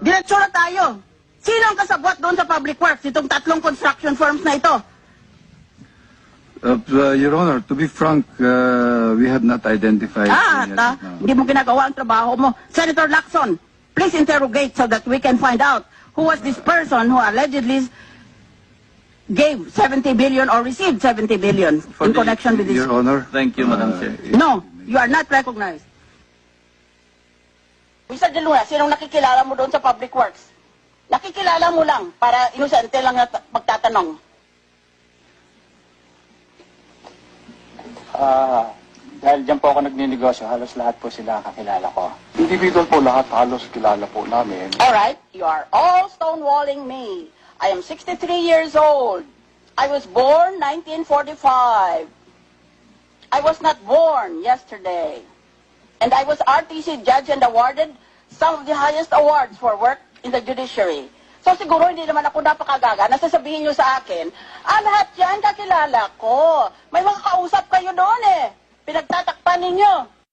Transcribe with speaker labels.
Speaker 1: Diretso na tayo. Sino ang kasabwat doon sa public works? Itong tatlong construction firms na ito.
Speaker 2: Your Honor, to be frank, we have not identified.
Speaker 1: Hindi mo ginagawa ang trabaho mo. Senator Lacson, please interrogate so that we can find out who was this person who allegedly gave 70 billion or received 70 billion in connection with this.
Speaker 2: Your Honor.
Speaker 3: Thank you, Madam Chair.
Speaker 1: No, you are not recognized. Mr. De Luna, sinong nakikilala mo doon sa public works? Nakikilala mo lang para inosente lang na magtatanong.
Speaker 4: Dahil dyan po ako nagninegosyo, halos lahat po sila kakilala ko.
Speaker 5: Individual po lahat, halos kilala po namin.
Speaker 1: Alright, you are all stonewalling me. I am 63 years old. I was born 1945. I was not born yesterday. And I was RTC judge and awarded some of the highest awards for work in the judiciary. So siguro hindi naman ako napakagaga na sasabihin nyo sa akin, lahat yan kakilala ko. May mga kausap kayo doon eh. Pinagtatakpan ninyo.